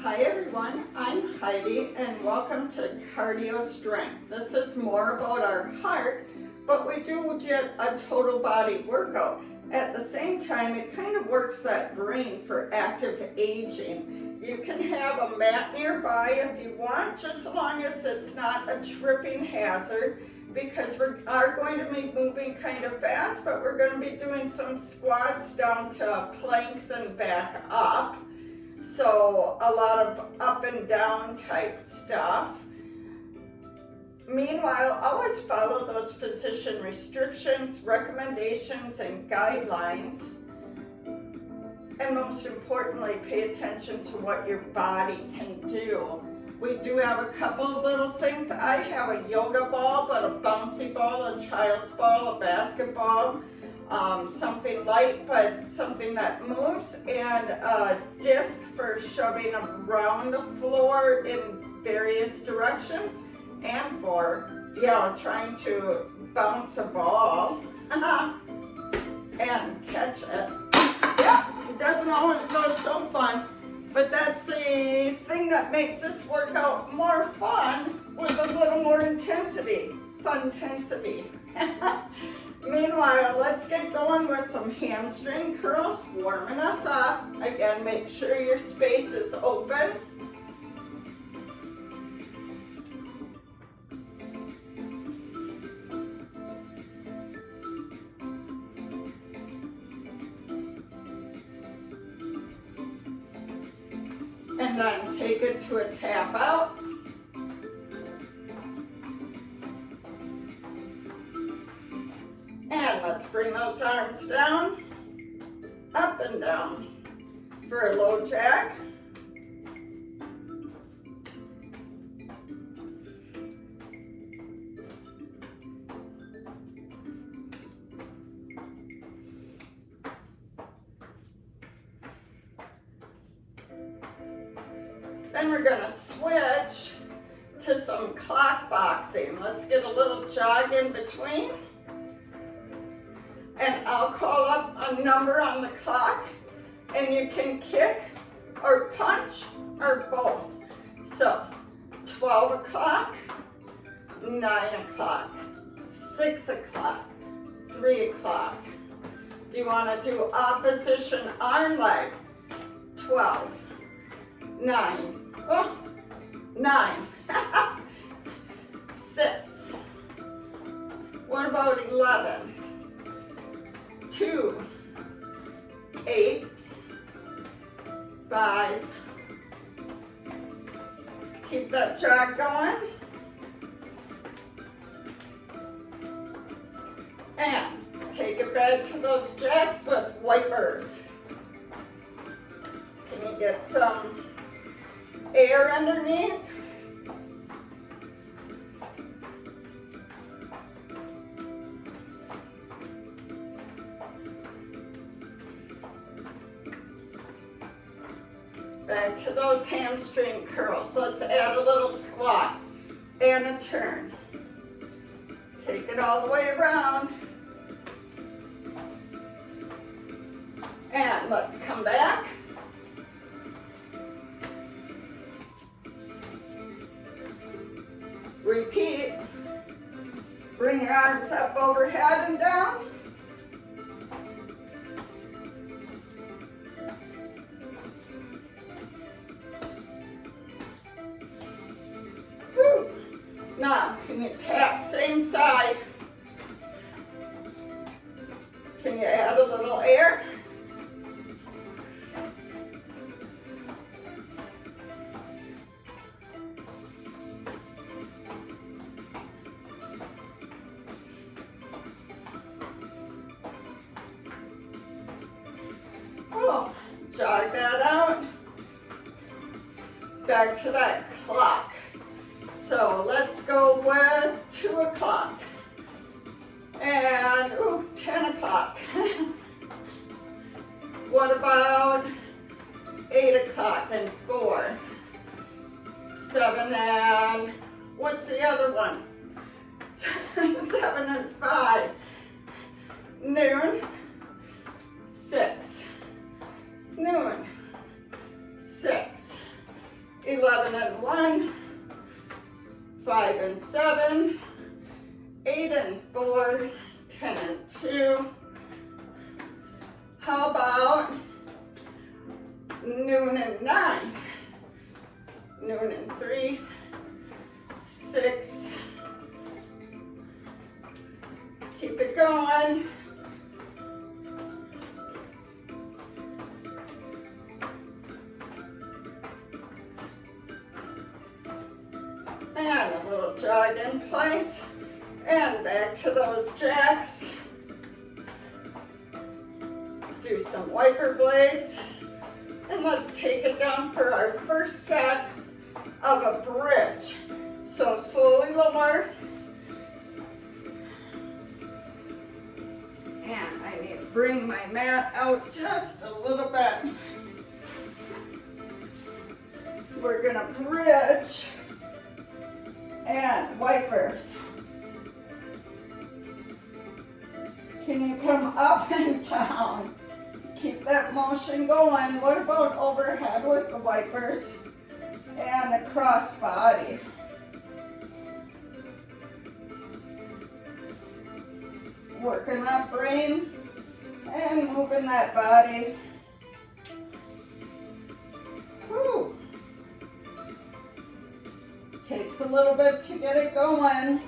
Hi everyone, I'm Heidi and welcome to Cardio Strength. This is more about our heart, but we do get a total body workout. At the same time, it kind of works that brain for active aging. You can have a mat nearby if you want, just as long as it's not a tripping hazard, because we are going to be moving kind of fast, but we're going to be doing some squats down to planks and back up. So a lot of up and down type stuff. Meanwhile, always follow those physician restrictions, recommendations, and guidelines. And most importantly, pay attention to what your body can do. We do have a couple of little things. I have a yoga ball, but a bouncy ball, a child's ball, a basketball. Something light but something that moves, and a disc for shoving around the floor in various directions, and for trying to bounce a ball and catch it. Yeah, it doesn't always go so fun, but that's the thing that makes this workout more fun with a little more intensity. Funtensity. Meanwhile, let's get going with some hamstring curls, warming us up. Again, make sure your space is open. And then take it to a tap out. And let's bring those arms down, up and down for a low jack. Then we're going to switch to some clock boxing. Let's get a little jog in between. And I'll call up a number on the clock, and you can kick or punch or both. So 12 o'clock, 9 o'clock, 6 o'clock, 3 o'clock. Do you want to do opposition arm leg? 12, 9, oh, 9, 6. What about 11? 2, 8, 5. Keep that jog going. And take it back to those jacks with wipers. Can you get some air underneath? Back to those hamstring curls. Let's add a little squat and a turn. Take it all the way around. And let's come back. Repeat. Bring your arms up overhead and down. Now, can you tap same side? Can you add a little air? Oh, jog that out. Back to that clock. So let's go with 2 o'clock and 10 o'clock. What about 8 o'clock and 4? 7 and, what's the other one? 7 and 5. Noon, 6. Noon, 6. 7 and 1, 5 and 7, 8 and 4, 10 and 2. How about noon and 9, noon and 3, 6, keep it going. And a little jog in place, and back to those jacks. Let's do some wiper blades, and let's take it down for our first set of a bridge. So slowly lower, and I need to bring my mat out just a little bit. We're gonna bridge and wipers. Can you come up and down? Keep that motion going. What about overhead with the wipers and a cross body? Working that brain and moving that body. Whew. Takes a little bit to get it going.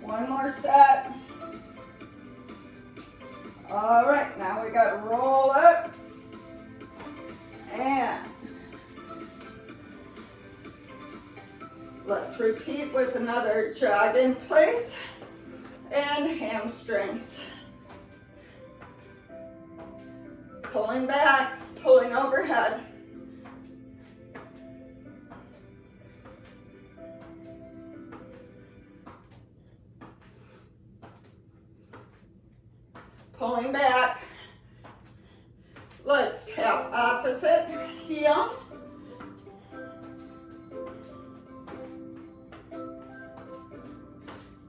One more set. All right, now we got to roll up and let's repeat with another jog in place and hamstrings. Pulling back, pulling overhead. Pulling back. Let's tap opposite heel.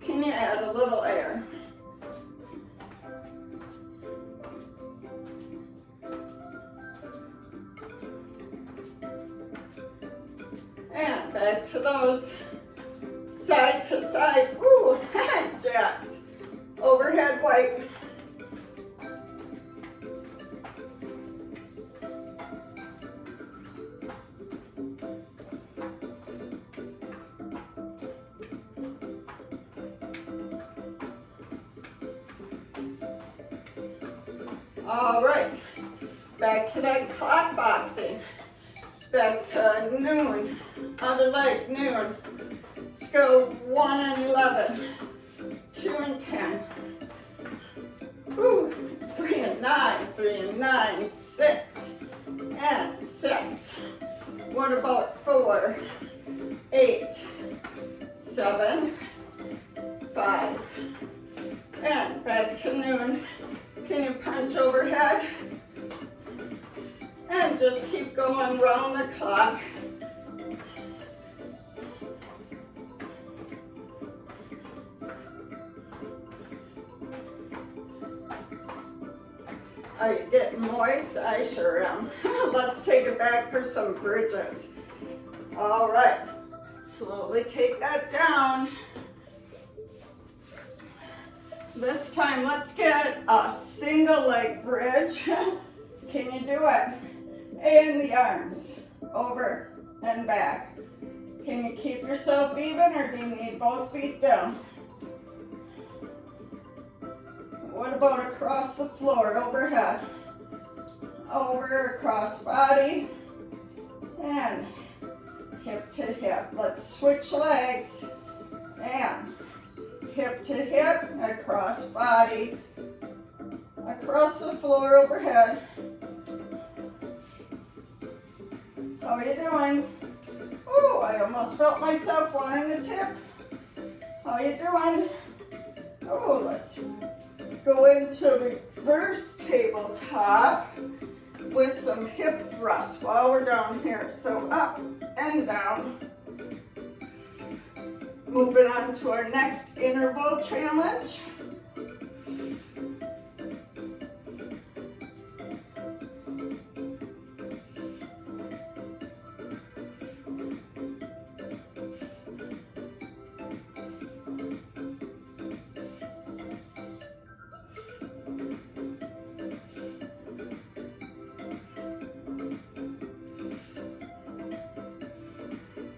Can you add a little air? And back to those side to side, woo, jacks. Overhead wipe. All right, back to that clock boxing. Back to noon, other leg, noon. Let's go 1 and 11, 2 and 10. Woo, 3 and 9, 3 and 9, 6 and 6. What about 4, 8, 7, 5, and back to noon. Can you punch overhead? And just keep going round the clock. Are you getting moist? I sure am. Let's take it back for some bridges. All right, slowly take that down. This time, let's get a single leg bridge. Can you do it? And the arms, over and back. Can you keep yourself even, or do you need both feet down? What about across the floor, overhead? Over, across body, and hip to hip. Let's switch legs, and hip to hip, across body, across the floor, overhead. How are you doing? Oh, I almost felt myself wanting to tip. How are you doing? Oh, let's go into reverse tabletop with some hip thrusts while we're down here. So up and down. Moving on to our next interval challenge.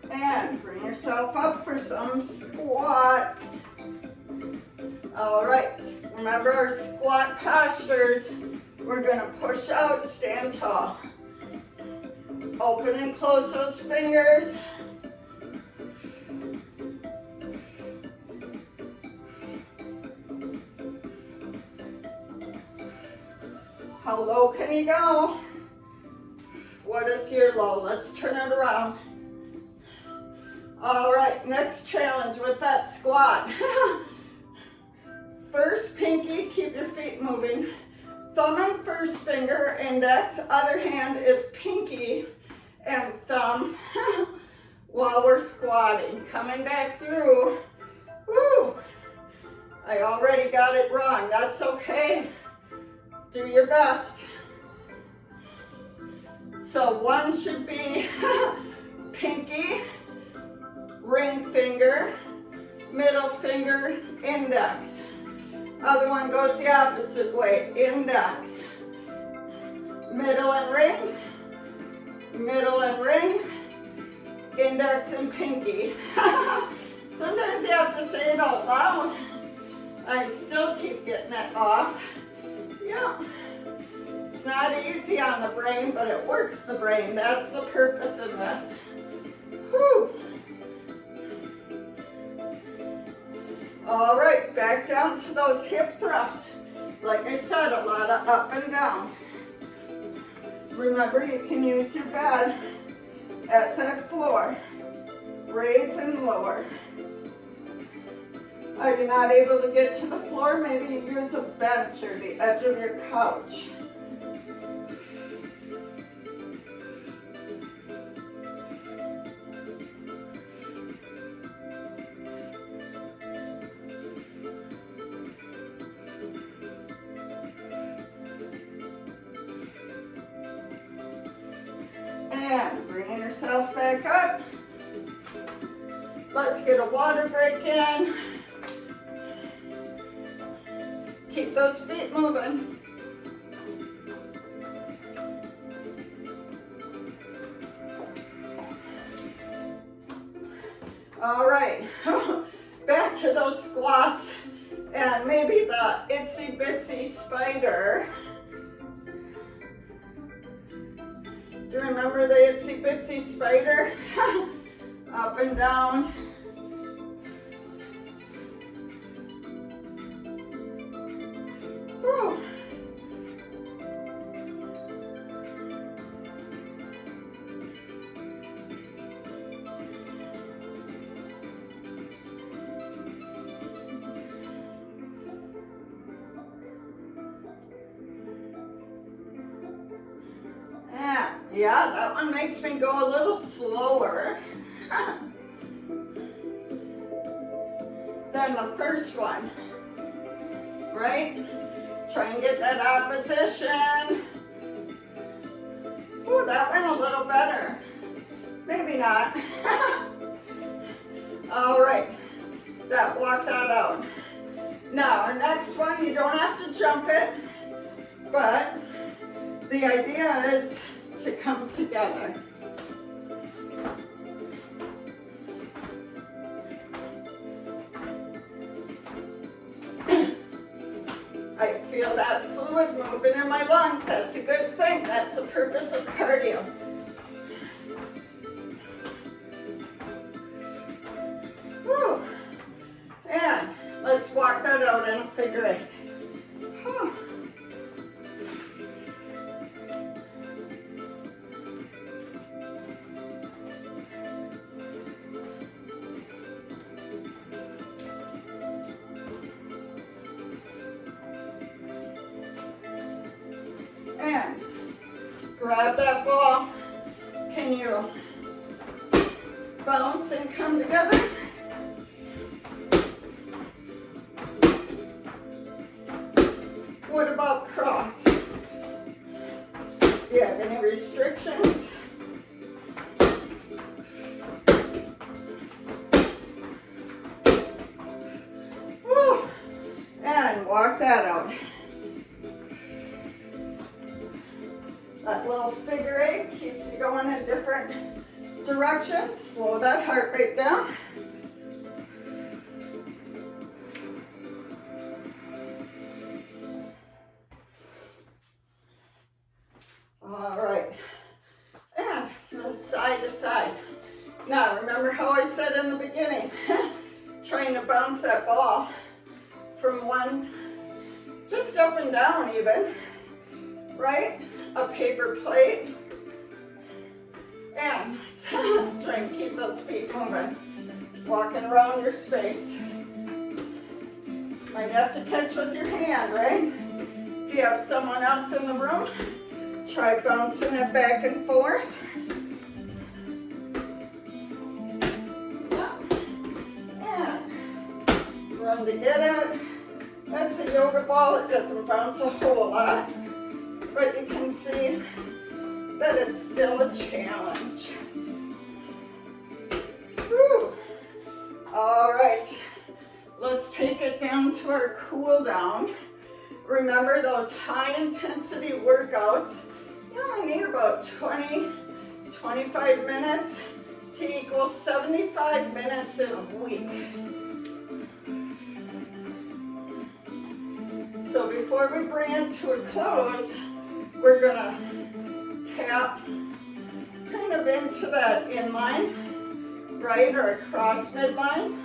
And bring yourself up for some squats. All right, remember our squat postures. We're gonna push out, stand tall. Open and close those fingers. How low can you go? What is your low? Let's turn it around. All right, next challenge with that squat. First pinky, keep your feet moving. Thumb and first finger, index, other hand is pinky and thumb while we're squatting. Coming back through. Woo! I already got it wrong. That's okay. Do your best. So one should be pinky, ring finger, middle finger, index. Other one goes the opposite way. Index, middle and ring, index and pinky. Sometimes you have to say it out loud. I still keep getting it off. Yeah. It's not easy on the brain, but it works the brain. That's the purpose of this. Whew. All right, back down to those hip thrusts. Like I said, a lot of up and down. Remember, you can use your bed as a floor. Raise and lower. Are you not able to get to the floor? Maybe you use a bench or the edge of your couch. And bringing yourself back up. Let's get a water break in. Keep those feet moving. All right, back to those squats and maybe the itsy bitsy spider. Do you remember the itsy bitsy spider? Up and down. Whew. Yeah, that one makes me go a little slower than the first one, right? Try and get that opposition. Ooh, that went a little better. Maybe not. All right, walk that out. Now, our next one, you don't have to jump it, but the idea is to come together. I feel that fluid moving in my lungs. That's a good thing. That's the purpose of cardio. Woo. And let's walk that out in a figure eight. Huh. And grab that ball. Can you bounce and come together? What about cross? Do you have any restrictions? Woo. And walk that out. That little figure eight keeps you going in different directions. Slow that heart rate down. All right. And go side to side. Now, remember how I said in the beginning, trying to bounce that ball from one, just up and down even, right? A paper plate. And try and keep those feet moving. Walking around your space. Might have to catch with your hand, right? If you have someone else in the room, try bouncing it back and forth. And run to get it. That's a yoga ball. It doesn't bounce a whole lot, but you can see that it's still a challenge. Whew. All right, let's take it down to our cool down. Remember those high intensity workouts, you only need about 20-25 minutes to equal 75 minutes in a week. So before we bring it to a close, we're gonna tap kind of into that inline, right, or across midline.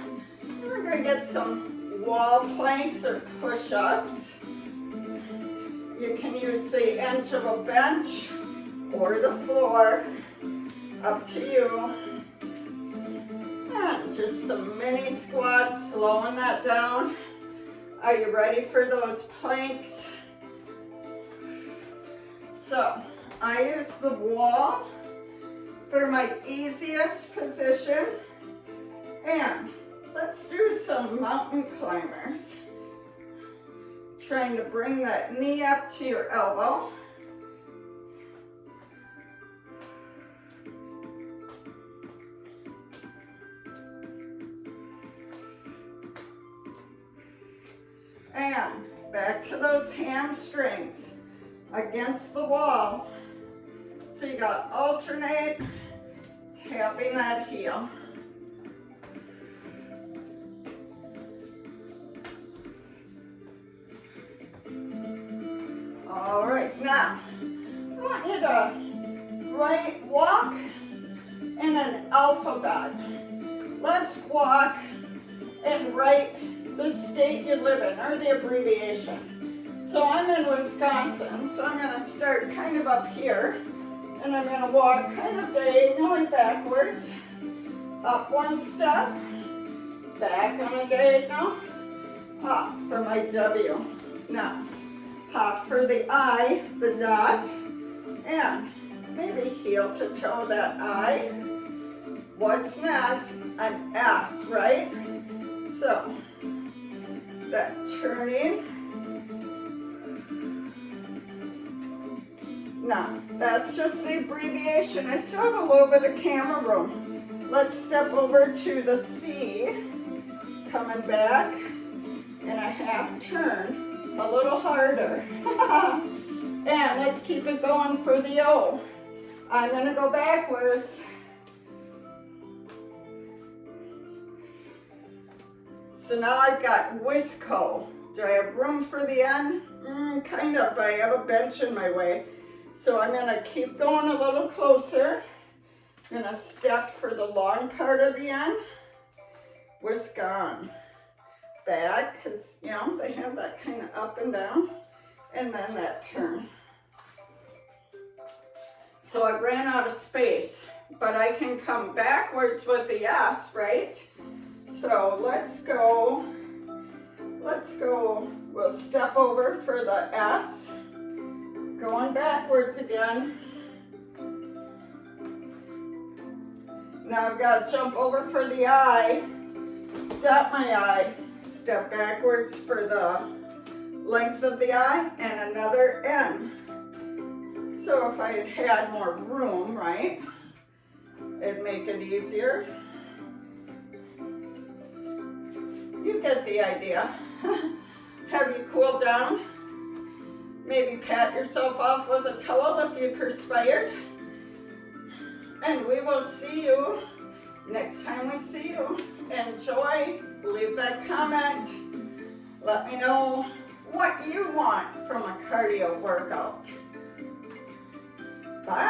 And we're gonna get some wall planks or push-ups. You can use the edge of a bench or the floor, up to you. And just some mini squats, slowing that down. Are you ready for those planks? So, I use the wall for my easiest position. And let's do some mountain climbers. Trying to bring that knee up to your elbow. And back to those hamstrings against the wall. So you got alternate, tapping that heel. All right, now I want you to walk in an alphabet. Let's walk and write the state you live in, or the abbreviation. So I'm in Wisconsin, so I'm going to start kind of up here, and I'm going to walk kind of diagonally backwards, up one step, back on a diagonal, up for my W. Now, hop for the I, the dot, and maybe heel to toe that I. What's next? An S, right? So, that turning. Now, that's just the abbreviation. I still have a little bit of camera room. Let's step over to the C, coming back, and a half turn. A little harder. And let's keep it going for the O. I'm going to go backwards. So now I've got Wisco. Do I have room for the N? Kind of, but I have a bench in my way. So I'm going to keep going a little closer. I'm going to step for the long part of the N. Wisconsin. Back, because, you know, they have that kind of up and down, and then that turn. So I ran out of space, but I can come backwards with the S, right? So let's go, we'll step over for the S, going backwards again. Now I've got to jump over for the I, dot my I, step backwards for the length of the eye and another in. So if I had more room, right, it'd make it easier. You get the idea. Have you cooled down? Maybe pat yourself off with a towel if you perspired. And we will see you next time we see you. Enjoy. Leave that comment. Let me know what you want from a cardio workout. Bye.